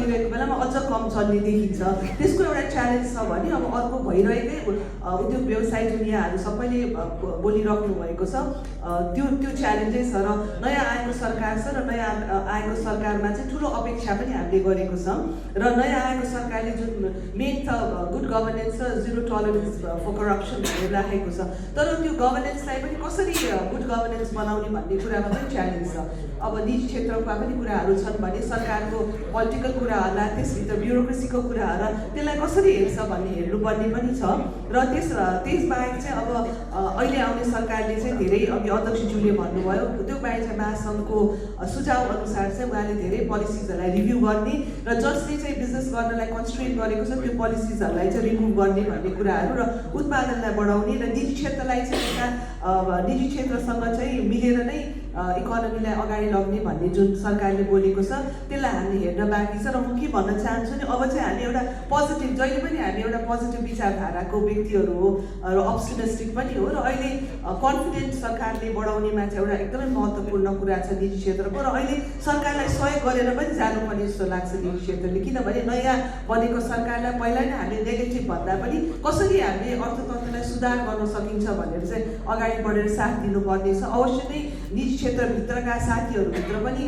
चलिरहेको बेलामा अझ कम चल्ने देखिन्छ। त्यसको एउटा च्यालेन्ज छ भने अब अर्को भइरहेकै उद्योग व्यवसाय जुन यहाँहरू सबैले बोलिराख्नु भएको छ त्यो च्यालेन्जै छ र नयाँ आएको सरकार छ र नयाँ आएको सरकारमा चाहिँ ठुलो अपेक्षा पनि हामीले गरेको छ र नयाँ आएको सरकारले जुन मेन त गुड गभर्नेन्स र जिरो टलरेन्स फर करप्सन भनेर राखेको छ, तर त्यो गभर्नेन्सलाई पनि कसरी गुड गभर्नेन्स बनाउने भन्ने कुरामा पनि च्यालेन्ज छ। अब निजी क्षेत्रका पनि कुराहरू छन् भने सरकारको पोलिटिकल कुराहरूलाई, त्यसभित्र ब्युरोक्रेसीको कुराहरू त्यसलाई कसरी हेर्छ भन्ने हेर्नुपर्ने पनि छ र त्यसबाहेक चाहिँ अब अहिले आउने सरकारले चाहिँ धेरै अघि अध्यक्षज्यूले भन्नुभयो उद्योग वाणिज्य महासङ्घको सुझाव अनुसार चाहिँ उहाँले धेरै पोलिसिजहरूलाई रिभ्यू गर्ने र जसले चाहिँ बिजनेस गर्नलाई कन्स्ट्रेन्ट गरेको छ त्यो पोलिसिजहरूलाई चाहिँ रिमुभ गर्ने भन्ने कुराहरू र उत्पादनलाई बढाउने र निजी क्षेत्रलाई चाहिँ निजी क्षेत्रसँग चाहिँ मिलेर नै इकोनोमीलाई अगाडि लग्ने भन्ने जुन सरकारले बोलेको छ त्यसलाई हामी हेर्न बाँकी छ। र म के भन्न चाहन्छु नि अब चाहिँ हामी एउटा पोजिटिभ, जहिले पनि हामी एउटा पोजिटिभ विचारधाराको व्यक्तिहरू हो र अप्टिमिस्टिक पनि हो र अहिले कन्फिडेन्ट सरकारले बढाउनेमा चाहिँ एउटा एकदमै महत्त्वपूर्ण कुरा छ निजी क्षेत्रको र अहिले सरकारलाई सहयोग गरेर पनि जानुपर्ने जस्तो लाग्छ निजी क्षेत्रले, किनभने नयाँ बनेको सरकारलाई पहिला नै हामीले नेगेटिभ भन्दा पनि कसरी हामीले अर्थतन्त्रलाई सुधार गर्न सकिन्छ भनेर चाहिँ अगाडि बढेर साथ दिनुपर्ने छ। अवश्य नै निजी क्षेत्रभित्रका साथीहरूभित्र पनि